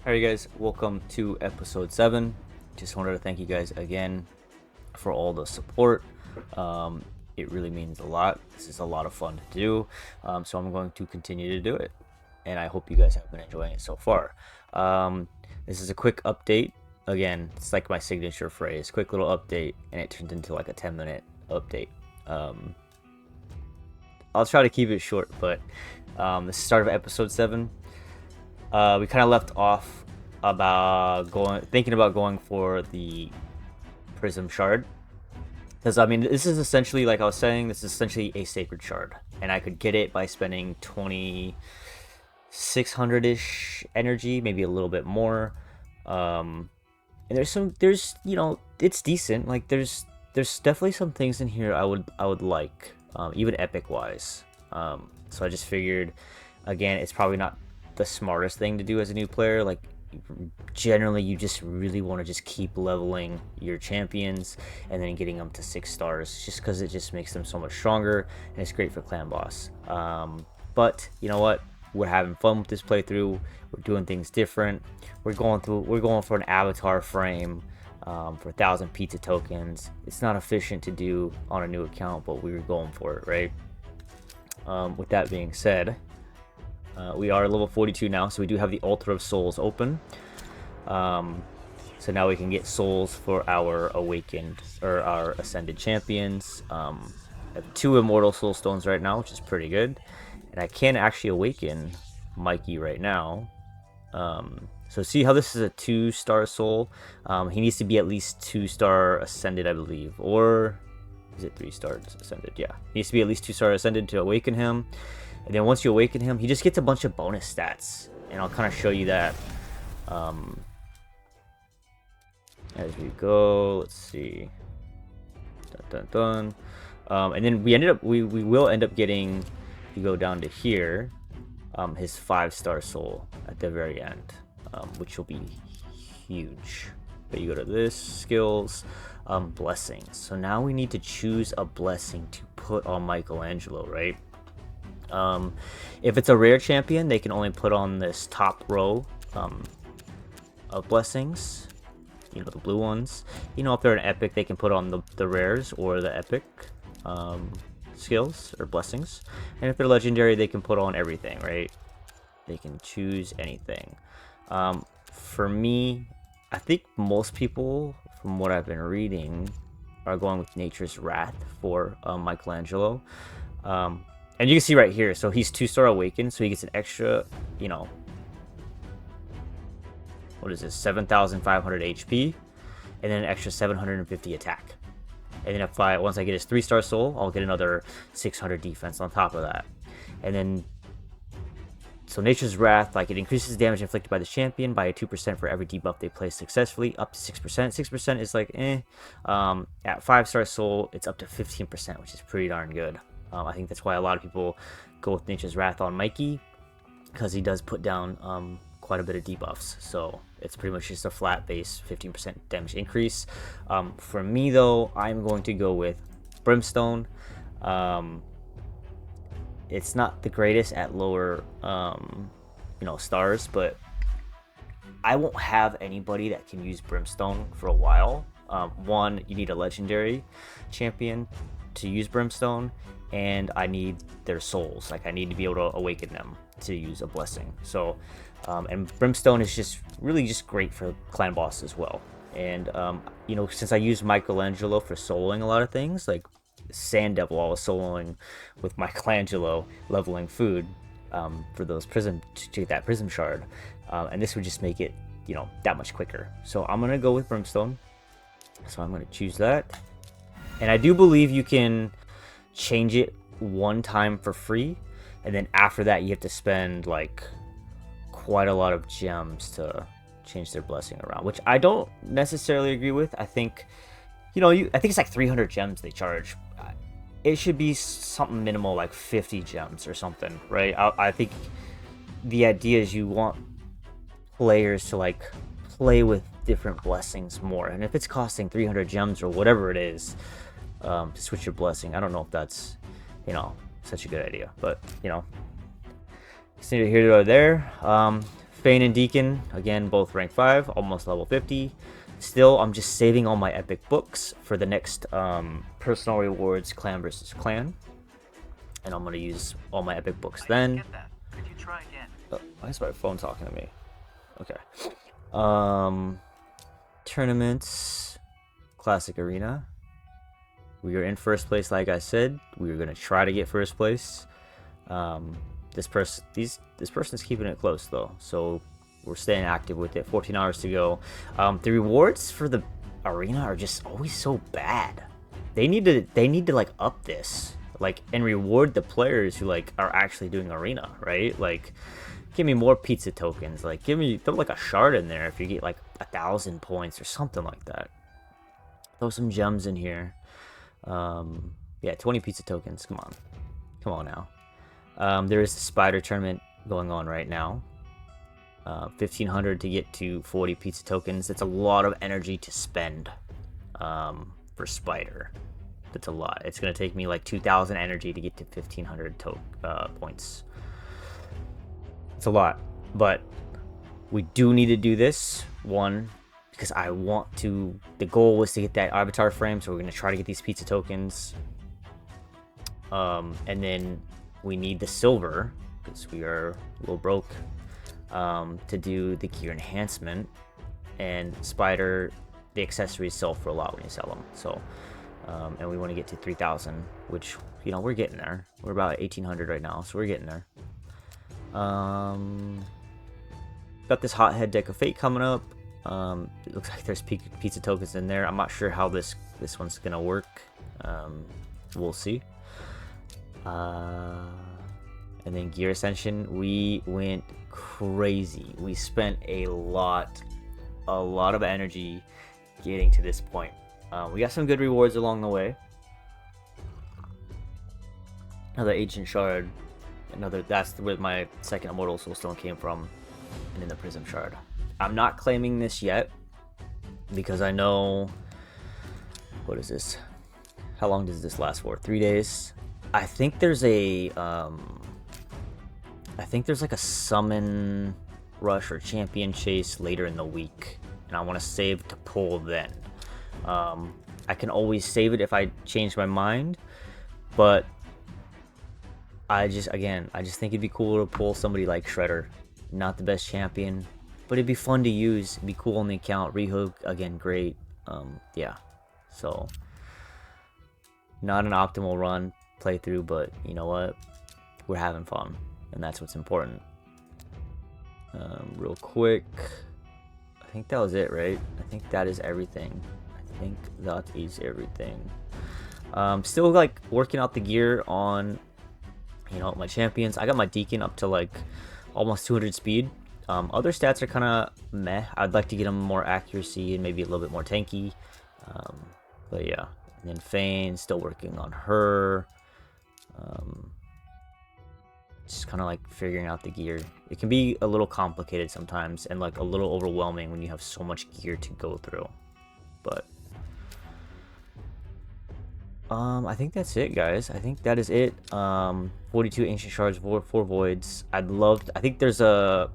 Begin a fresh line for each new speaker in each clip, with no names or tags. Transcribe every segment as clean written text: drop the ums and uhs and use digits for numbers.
Alright guys, welcome to episode 7. Just wanted to thank you guys again for all the support. It really means a lot. This is a lot of fun to do, so I'm going to continue to do it, and I hope you guys have been enjoying it so far. This is a quick update. Again, it's like my signature phrase, quick little update, and it turned into like a 10-minute update. I'll try to keep it short, but this is the start of episode 7. We kind of left off about thinking about going for the prism shard, because I mean this is essentially, like I was saying, this is essentially a sacred shard, and I could get it by spending 2600-ish energy, maybe a little bit more. And there's it's decent. Like there's definitely some things in here I would like, even epic wise. So I just figured, again, it's probably not the smartest thing to do as a new player. Like generally you just really want to just keep leveling your champions and then getting them to 6 stars, just because it just makes them so much stronger and it's great for clan boss. But you know what, we're having fun with this playthrough. We're doing things different. We're going for an avatar frame for 1,000 pizza tokens. It's not efficient to do on a new account, but we were going for it, right? With that being said, we are level 42 now, so we do have the Altar of Souls open. So now we can get souls for our awakened or our ascended champions. I have 2 immortal soul stones right now, which is pretty good, and I can actually awaken Mikey right now. So see how this is a 2-star soul? He needs to be at least 2-star ascended, I believe, or is it 3 stars ascended? Yeah, he needs to be at least 2-star ascended to awaken him. And then once you awaken him, he just gets a bunch of bonus stats, and I'll kind of show you that as we go. Let's see. Dun, dun, dun. And then we will end up getting, if you go down to here, his 5-star soul at the very end, which will be huge. But you go to this, skills, blessings. So now we need to choose a blessing to put on Michelangelo, right? If it's a rare champion, they can only put on this top row of blessings, the blue ones. If they're an epic, they can put on the rares or the epic skills or blessings. And if they're legendary, they can put on everything, right? They can choose anything. For me, I think most people, from what I've been reading, are going with Nature's Wrath for Michelangelo. And you can see right here, so he's 2-star awakened, so he gets an extra, what is this, 7,500 HP, and then an extra 750 attack. And then once I get his 3-star soul, I'll get another 600 defense on top of that. And then, so Nature's Wrath, like, it increases damage inflicted by the champion by 2% for every debuff they place successfully, up to 6%. 6% is like, At 5-star soul, it's up to 15%, which is pretty darn good. I think that's why a lot of people go with Nature's Wrath on Mikey, because he does put down quite a bit of debuffs. So it's pretty much just a flat base 15% damage increase. For me though, I'm going to go with Brimstone. It's not the greatest at lower stars, but I won't have anybody that can use Brimstone for a while. One, you need a legendary champion to use Brimstone, and I need their souls. Like, I need to be able to awaken them to use a blessing. So and Brimstone is just really just great for clan boss as well. And since I use Michelangelo for soloing a lot of things, like Sand Devil, I was soloing with Michelangelo leveling food for those to get that prism shard, and this would just make it that much quicker. So I'm gonna go with Brimstone, so I'm gonna choose that. And I do believe you can change it one time for free, and then after that you have to spend like quite a lot of gems to change their blessing around, which I don't necessarily agree with. I think I think it's like 300 gems they charge. It should be something minimal, like 50 gems or something, right? I think the idea is you want players to like play with different blessings more, and if it's costing 300 gems or whatever it is to switch your blessing, I don't know if that's such a good idea. But it's neither here nor there. Fane and Deacon, again, both rank 5, almost level 50. Still, I'm just saving all my epic books for the next personal rewards, clan versus clan. And I'm going to use all my epic books then.
Could you try again?
Oh, why is my phone talking to me? Okay. Tournaments, Classic Arena. We are in first place, like I said. We are going to try to get first place. This person's keeping it close though, so we're staying active with it. 14 hours to go. The rewards for the arena are just always so bad. They need to like up this, like, and reward the players who like are actually doing arena, right? Like, give me more pizza tokens. Like, throw like a shard in there if you get like 1,000 points or something like that. Throw some gems in here. Yeah, 20 pizza tokens. Come on now. There is a spider tournament going on right now. 1,500 to get to 40 pizza tokens. That's a lot of energy to spend for spider. That's a lot. It's gonna take me like 2,000 energy to get to 1,500 points. It's a lot, but we do need to do this one because I want to. The goal was to get that avatar frame, so we're gonna try to get these pizza tokens. And then we need the silver because we are a little broke to do the gear enhancement, and spider, the accessories sell for a lot when you sell them. So and we want to get to 3,000, which, you know, we're getting there. We're about 1,800 right now, so we're getting there. Got this hothead deck of fate coming up. It looks like there's pizza tokens in there. I'm not sure how this one's gonna work. We'll see. And then gear ascension, we went crazy. We spent a lot of energy getting to this point. We got some good rewards along the way. Another ancient shard. That's where my second immortal soulstone came from, and then the prism shard. I'm not claiming this yet because I know, what is this? How long does this last for? 3 days. I think there's a like a summon rush or champion chase later in the week, and I want to save to pull then. I can always save it if I change my mind, but I just think it'd be cool to pull somebody like Shredder. Not the best champion, but it'd be fun to use. It'd be cool on the account. Rehook, again, great. Yeah, so not an optimal run playthrough, but you know what? We're having fun, and that's what's important. Real quick, I think that was it, right? I think that is everything. Still like working out the gear on, you know, my champions. I got my Deacon up to like almost 200 speed. Other stats are kind of meh. I'd like to get them more accuracy and maybe a little bit more tanky. But yeah, and then Fane, still working on her. Just kind of like figuring out the gear. It can be a little complicated sometimes and like a little overwhelming when you have so much gear to go through. But I think that's it, guys. I think that is it. 42 ancient shards, 4 voids. I think there's a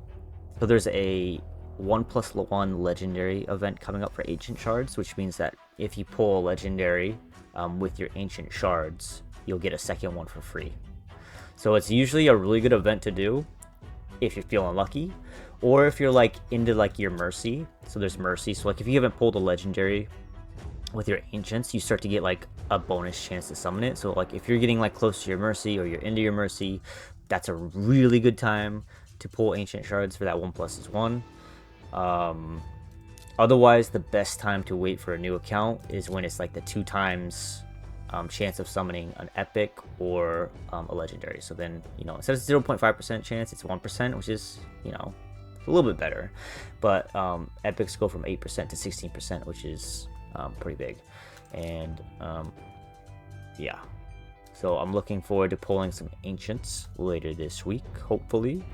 1+1 legendary event coming up for ancient shards, which means that if you pull a legendary with your ancient shards, you'll get a second one for free. So it's usually a really good event to do if you're feeling lucky, or if you're like into like your mercy. So there's mercy. So like if you haven't pulled a legendary with your ancients, you start to get like a bonus chance to summon it. So like if you're getting like close to your mercy or you're into your mercy, that's a really good time to pull ancient shards for that 1+1. Otherwise, the best time to wait for a new account is when it's like the 2 times chance of summoning an epic or a legendary. So then, you know, instead of 0.5% chance, it's 1%, which is, you know, a little bit better. But epics go from 8% to 16%, which is pretty big. And yeah, so I'm looking forward to pulling some ancients later this week, hopefully.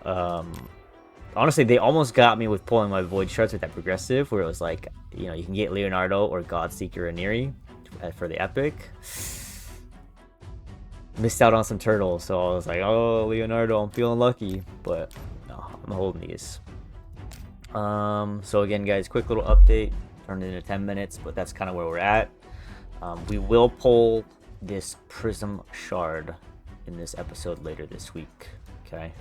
Honestly, they almost got me with pulling my void shards with that progressive, where it was like, you know, you can get Leonardo or Godseeker or Neri for the epic. Missed out on some turtles, so I was like, oh, Leonardo, I'm feeling lucky. But no, I'm holding these. So again, guys, quick little update. Turned into 10 minutes, but that's kind of where we're at. We will pull this prism shard in this episode later this week. Okay,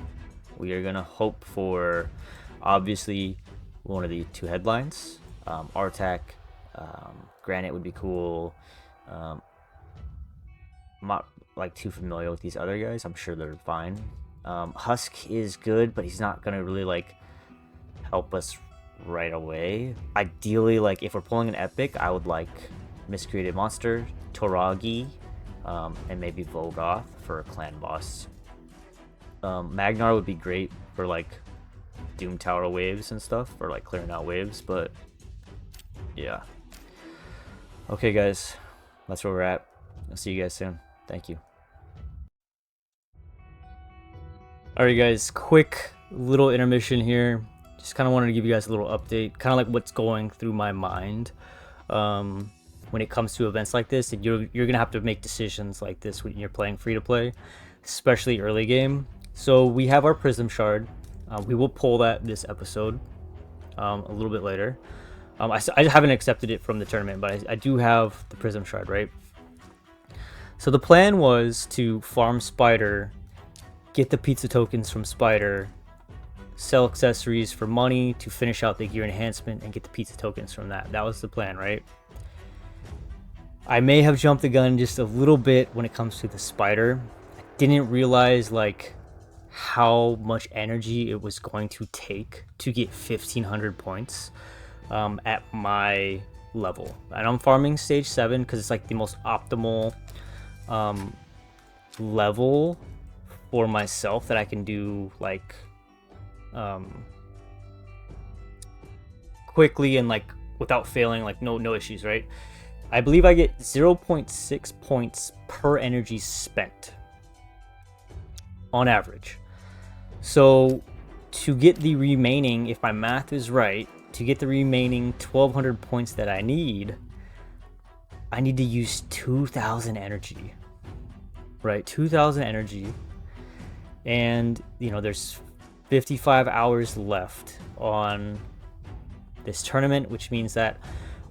we are gonna hope for obviously one of the two headlines. Artac, Granite would be cool. I'm not like too familiar with these other guys. I'm sure they're fine. Husk is good, but he's not gonna really like help us right away. Ideally, like if we're pulling an epic, I would like Miscreated Monster, Toragi, and maybe Volgoth for a clan boss. Magnar would be great for like Doom Tower waves and stuff, for like clearing out waves, but yeah. Okay guys, that's where we're at. I'll see you guys soon. Thank you. Alright guys, quick little intermission here. Just kind of wanted to give you guys a little update, kind of like what's going through my mind when it comes to events like this. And you're gonna have to make decisions like this when you're playing free to play, especially early game. So we have our Prism Shard. We will pull that this episode a little bit later. I haven't accepted it from the tournament, but I do have the Prism Shard, right? So the plan was to farm Spider, get the pizza tokens from Spider, sell accessories for money to finish out the gear enhancement and get the pizza tokens from that. That was the plan, right? I may have jumped the gun just a little bit when it comes to the Spider. I didn't realize like how much energy it was going to take to get 1500 points at my level. And I'm farming stage 7 because it's like the most optimal level for myself that I can do like quickly and like without failing, like no issues, right? I believe I get 0.6 points per energy spent on average. So to get the remaining, if my math is right, to get the remaining 1200 points that I need to use 2000 energy, right? 2000 energy. And you know, there's 55 hours left on this tournament, which means that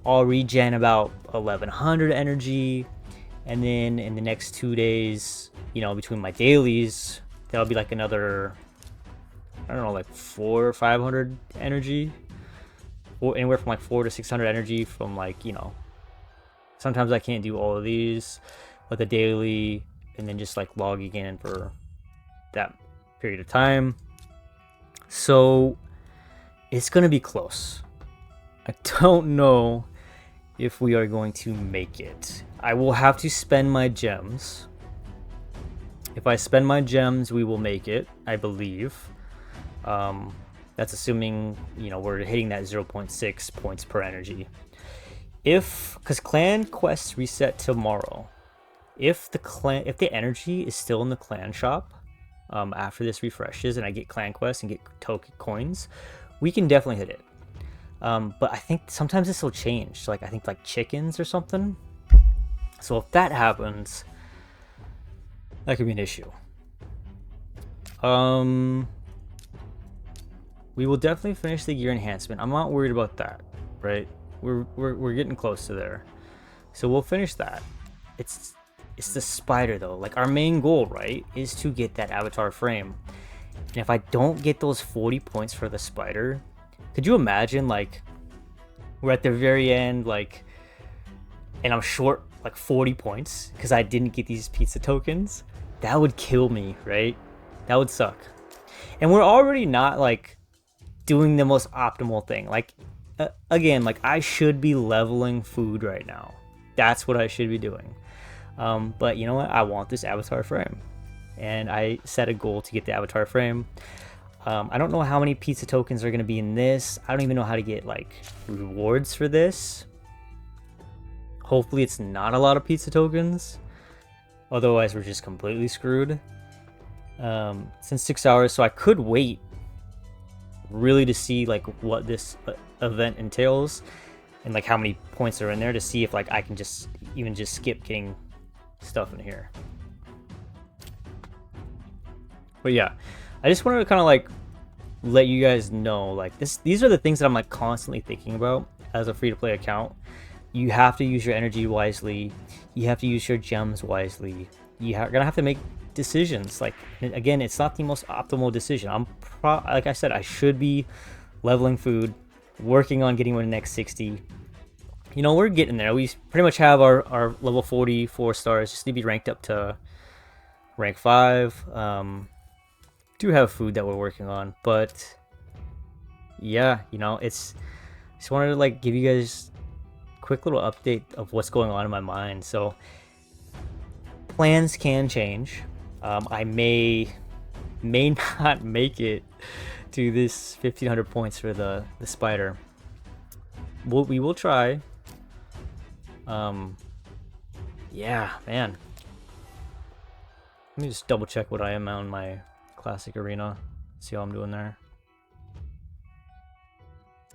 I'll regen about 1100 energy, and then in the next 2 days, you know, between my dailies, that'll be like another, I don't know, like 400 or 500 energy, or anywhere from like 400 to 600 energy from like, you know, sometimes I can't do all of these, but the daily, and then just like logging in for that period of time. So it's gonna be close. I don't know if we are going to make it. I will have to spend my gems. If I spend my gems, we will make it, I believe. That's assuming, you know, we're hitting that 0.6 points per energy. Because clan quests reset tomorrow. If the energy is still in the clan shop after this refreshes and I get clan quests and get token coins, we can definitely hit it. But I think sometimes this will change. Like I think like chickens or something. So if that happens, that could be an issue. We will definitely finish the gear enhancement. I'm not worried about that, right? We're getting close to there. So we'll finish that. It's the Spider though. Like our main goal, right, is to get that avatar frame. And if I don't get those 40 points for the Spider, could you imagine like we're at the very end, like, and I'm short like 40 points because I didn't get these pizza tokens? That would kill me, right? That would suck. And we're already not like doing the most optimal thing. Like again, like I should be leveling food right now. That's what I should be doing. But you know what? I want this avatar frame, and I set a goal to get the avatar frame. I don't know how many pizza tokens are going to be in this. I don't even know how to get like rewards for this. Hopefully it's not a lot of pizza tokens. Otherwise we're just completely screwed. Since 6 hours, so I could wait really to see like what this event entails and like how many points are in there to see if like I can just even just skip getting stuff in here. But yeah, I just wanted to kind of like let you guys know, like, these are the things that I'm like constantly thinking about as a free-to-play account. You have to use your energy wisely. You have to use your gems wisely. You're gonna have to make decisions. Like, again, it's not the most optimal decision. Like I said, I should be leveling food, working on getting to the next 60. You know, we're getting there. We pretty much have our level 44 stars. Just need to be ranked up to rank 5. Do have food that we're working on, but yeah, you know, just wanted to like give you guys a quick little update of what's going on in my mind. So plans can change. I may not make it to this 1500 points for the spider. We will try. Yeah, man. Let me just double check what I am on my classic arena. See how I'm doing there.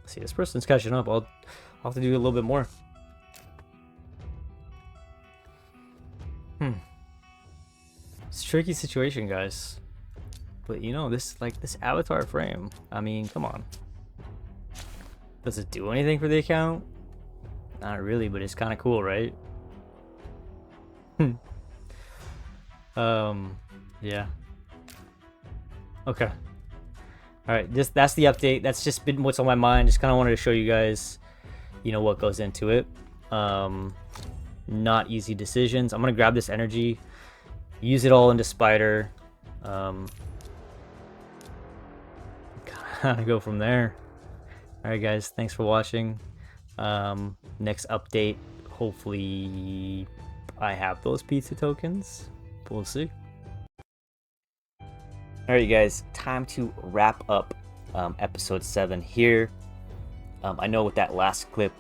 See, this person's catching up. I'll have to do a little bit more. It's a tricky situation, guys. But you know, this avatar frame, I mean, come on. Does it do anything for the account? Not really, but it's kind of cool, right? Yeah. Okay. All right, that's the update. That's just been what's on my mind. Just kind of wanted to show you guys, you know, what goes into it. Not easy decisions. I'm gonna grab this energy, use it all into spider. Kind of go from there. All right, guys. Thanks for watching. Next update, hopefully I have those pizza tokens. We'll see. All right, you guys, time to wrap up episode 7 here. I know with that last clip,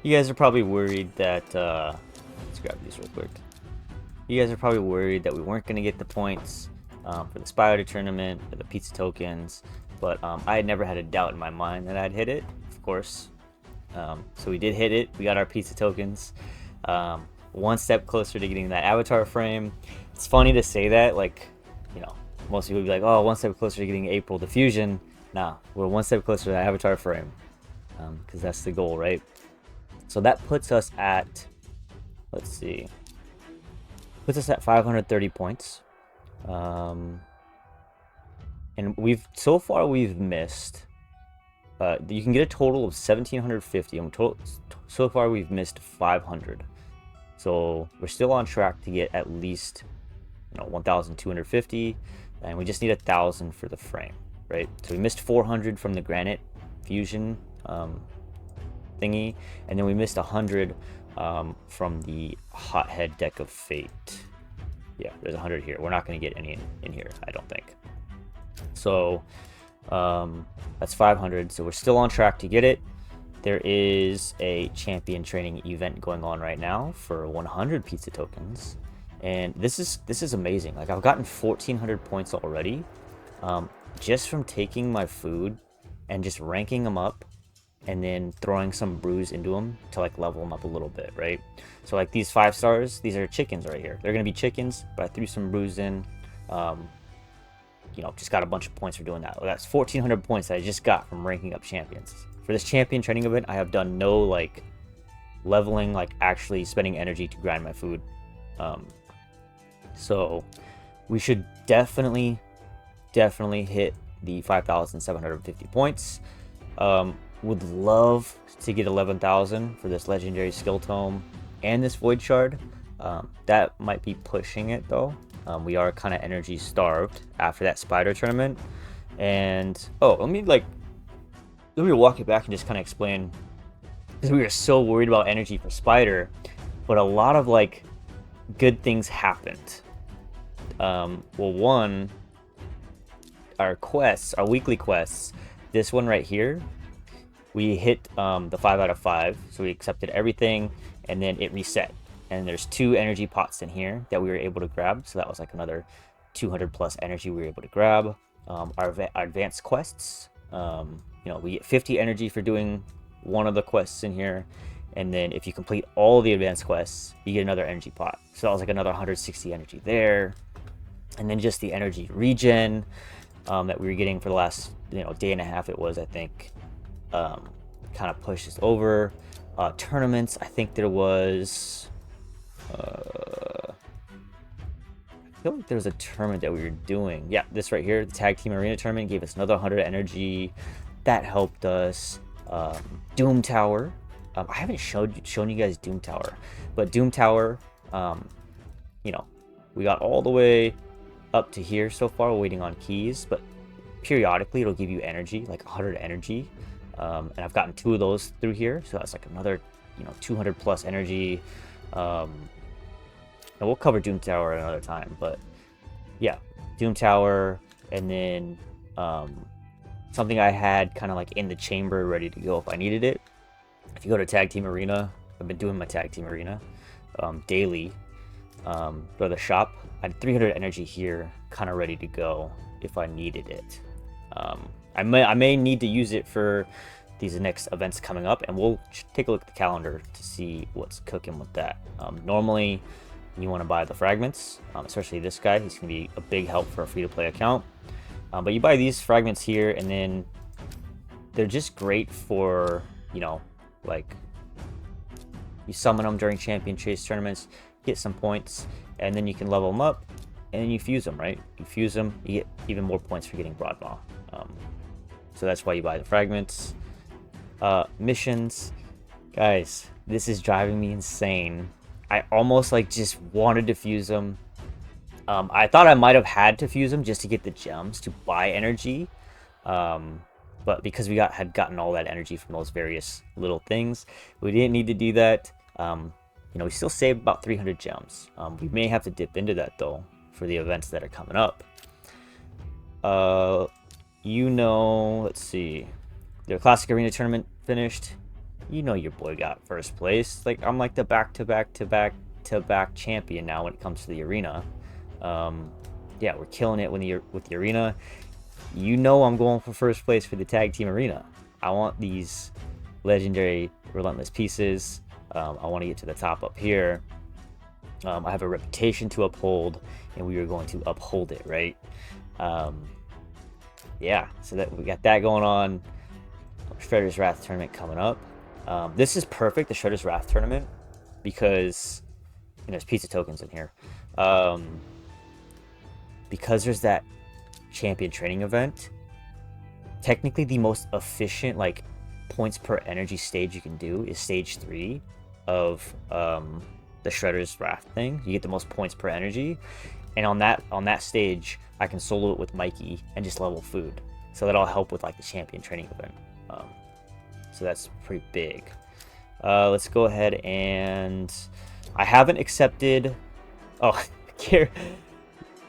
you guys are probably worried that let's grab these real quick. You guys are probably worried that we weren't going to get the points for the spider tournament, for the pizza tokens, but I had never had a doubt in my mind that I'd hit it, of course. So we did hit it. We got our pizza tokens. One step closer to getting that avatar frame. It's funny to say that, like, you know, most people would be like, oh, one step closer to getting April diffusion. Nah, we're one step closer to the avatar frame, because that's the goal, right? So that puts us at, let's see, puts us at 530 points. And so far we've missed, you can get a total of 1750, and so far we've missed 500. So we're still on track to get at least, you know, 1250, and we just need 1000 for the frame, right? So we missed 400 from the granite fusion thingy, and then we missed 100 from the hothead deck of fate. Yeah, there's 100 here. We're not going to get any in here, I don't think. So that's 500. So we're still on track to get it. There is a champion training event going on right now for 100 pizza tokens, and this is amazing. Like, I've gotten 1400 points already, just from taking my food and just ranking them up, and then throwing some brews into them to like level them up a little bit, right? So like these 5 stars, these are chickens right here. They're gonna be chickens, but I threw some brews in. You know, just got a bunch of points for doing that. Well, that's 1400 points that I just got from ranking up champions. For this champion training event, I have done no like leveling, like actually spending energy to grind my food. So we should definitely hit the 5,750 points. Would love to get 11,000 for this legendary skill tome and this void shard. That might be pushing it though. We are kind of energy starved after that spider tournament. And let me walk it back and just kind of explain, because we were so worried about energy for spider, but a lot of like good things happened. Well, one, our quests, our weekly quests, this one right here, we hit the 5 out of 5, so we accepted everything, and then it reset. And there's 2 energy pots in here that we were able to grab, so that was like another 200 plus energy we were able to grab. Our advanced quests, you know, we get 50 energy for doing one of the quests in here, and then if you complete all the advanced quests, you get another energy pot. So that was like another 160 energy there. And then just the energy regen, that we were getting for the last day and a half. It was, I think, kind of pushed us over. Tournaments, I think there was. I feel like there was a tournament that we were doing. Yeah, this right here, the tag team arena tournament, gave us another 100 energy. That helped us. Doom Tower. I haven't shown you guys Doom Tower, but Doom Tower, you know, we got all the way up to here so far, waiting on keys, but periodically it'll give you energy, like 100 energy. And I've gotten 2 of those through here, so that's like another 200 plus energy. And we'll cover Doom Tower another time, but yeah, Doom Tower, and then something I had kind of like in the chamber ready to go if I needed it. If you go to Tag Team Arena, I've been doing my Tag Team Arena daily. Go to the shop. I had 300 energy here, kind of ready to go if I needed it. I may need to use it for these next events coming up, and we'll take a look at the calendar to see what's cooking with that. Normally, you want to buy the fragments, especially this guy. He's going to be a big help for a free-to-play account. But you buy these fragments here, and then they're just great for, like, you summon them during champion chase tournaments, get some points, and then you can level them up, and then you fuse them, right? You fuse them, you get even more points for getting Broadmaw. So that's why you buy the fragments. Missions. Guys, this is driving me insane. I almost just wanted to fuse them. I thought I might have had to fuse them just to get the gems to buy energy. But because we had gotten all that energy from those various little things, we didn't need to do that. We still saved about 300 gems. We may have to dip into that though for the events that are coming up. Let's see. The Classic Arena tournament finished. Your boy got first place. I'm like the back-to-back champion now when it comes to the arena. Yeah, we're killing it with the arena. I'm going for first place for the tag team arena. I want these legendary relentless pieces. I want to get to the top up here. I have a reputation to uphold, and we are going to uphold it, right? Yeah, so that we got that going on. Shredder's Wrath tournament coming up. This is perfect, the Shredder's Wrath tournament, because there's pizza tokens in here. Because there's that champion training event. Technically, the most efficient points per energy stage you can do is stage 3 of the Shredder's Wrath thing. You get the most points per energy, and on that stage, I can solo it with Mikey and just level food. So that'll help with the champion training event. So that's pretty big. Let's go ahead and I haven't accepted. Oh, here.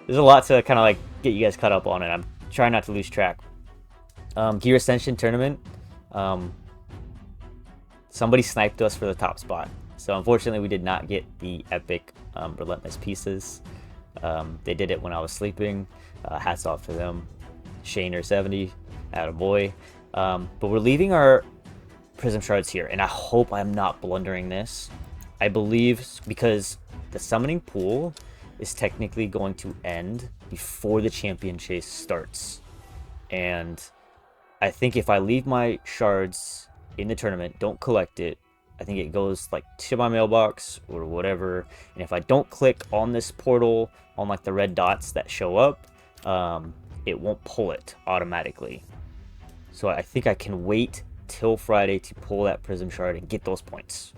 There's a lot to kind of get you guys caught up on, and I'm trying not to lose track. Gear Ascension tournament. Somebody sniped us for the top spot. So unfortunately, we did not get the epic relentless pieces. They did it when I was sleeping. Hats off to them. Shaner70, attaboy. But we're leaving our prism shards here, and I hope I'm not blundering this. I believe because the summoning pool is technically going to end before the champion chase starts, and I think if I leave my shards in the tournament, don't collect it, I think it goes to my mailbox or whatever, and if I don't click on this portal on the red dots that show up, it won't pull it automatically. So I think I can wait till Friday to pull that prism shard and get those points.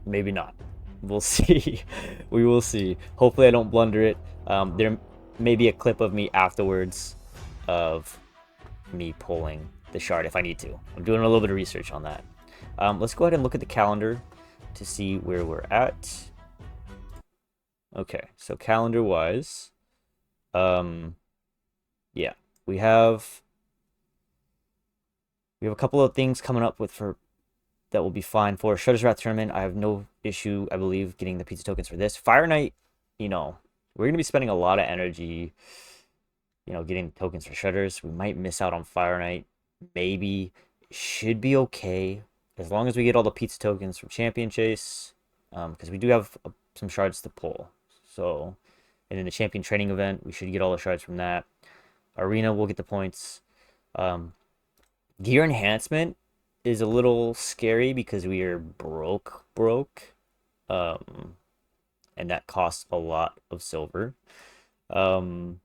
Maybe not. We'll see. We will see. Hopefully I don't blunder it. There may be a clip of me afterwards of me pulling the shard if I need to. I'm doing a little bit of research on that. Let's go ahead and look at the calendar to see where we're at. Okay, so calendar-wise, yeah, we have a couple of things coming up that will be fine for Shredder's Wrath tournament. I have no issue, I believe, getting the pizza tokens for this. Fire Night, we're going to be spending a lot of energy, getting tokens for Shredders. We might miss out on Fire Night. Maybe. Should be okay as long as we get all the pizza tokens from Champion Chase, because we do have some shards to pull. So, and in the Champion Training event, we should get all the shards from that. Arena will get the points. Gear enhancement is a little scary because we are broke. Um, and that costs a lot of silver. Um,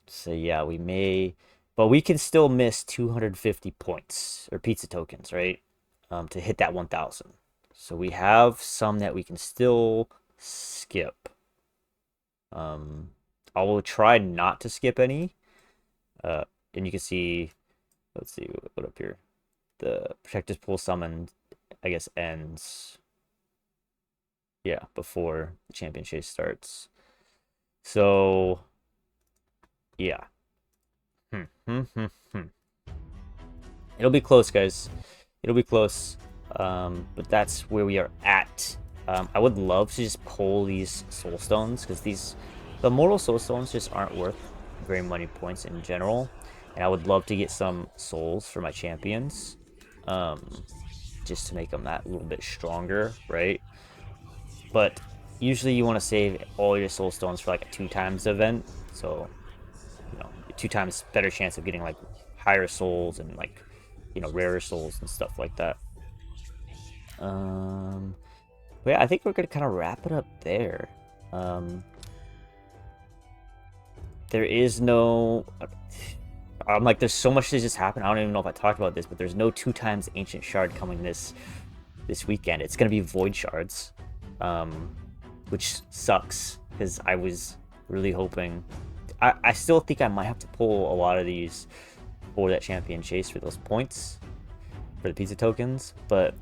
so yeah, we may, but we can still miss 250 points or pizza tokens, right? To hit that 1,000. So we have some that we can still skip. I will try not to skip any. And you can see, let's see what up here. The protector's pool summon, I guess, ends. Yeah, before the champion chase starts. So, yeah. It'll be close, guys. It'll be close. But that's where we are at. I would love to just pull these soul stones because the mortal soul stones just aren't worth very many points in general. And I would love to get some souls for my champions, just to make them that little bit stronger, right? But usually you want to save all your soul stones for like a 2x event, so 2x better chance of getting like higher souls and like rarer souls and stuff like that. But yeah, I think we're gonna kind of wrap it up there. There is no. I'm like, there's so much that just happened. I don't even know if I talked about this, but there's no 2x ancient shard coming this weekend. It's gonna be void shards, which sucks because I was really hoping. I still think I might have to pull a lot of these for that champion chase for those points for the pizza tokens, but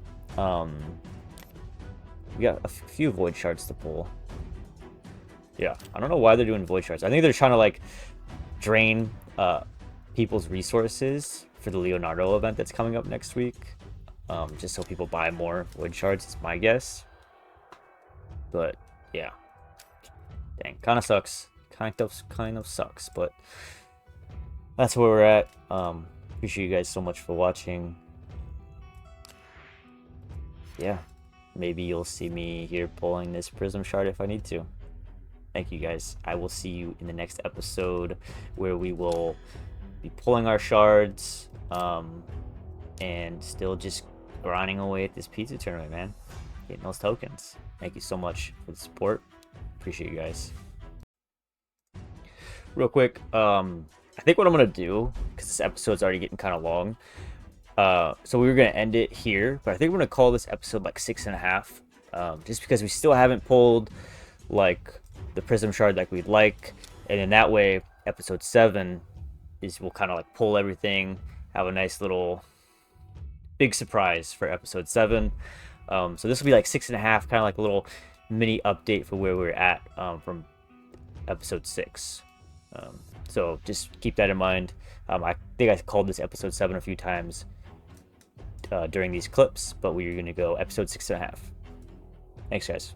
we got a few void shards to pull. Yeah, I don't know why they're doing void shards. I think they're trying to like drain people's resources for the Leonardo event that's coming up next week, just so people buy more void shards. It's my guess, but yeah, dang, kind of sucks. Kind of sucks, but that's where we're at. Appreciate you guys so much for watching. Yeah, maybe you'll see me here pulling this prism shard if I need to. Thank you guys. I will see you in the next episode where we will be pulling our shards, and still just grinding away at this pizza tournament, man. Getting those tokens. Thank you so much for the support. Appreciate you guys. Real quick, I think what I'm gonna do, because this episode's already getting kind of long, so we were gonna end it here, but I think we're gonna call this episode like 6.5, just because we still haven't pulled like the prism shard like we'd like, and in that way, episode 7 we'll kind of like pull everything, have a nice little big surprise for episode 7. So this will be like 6.5, kind of like a little mini update for where we're at from episode 6. So just keep that in mind. I think I called this episode 7 a few times during these clips, but we're going to go episode 6.5. Thanks, guys.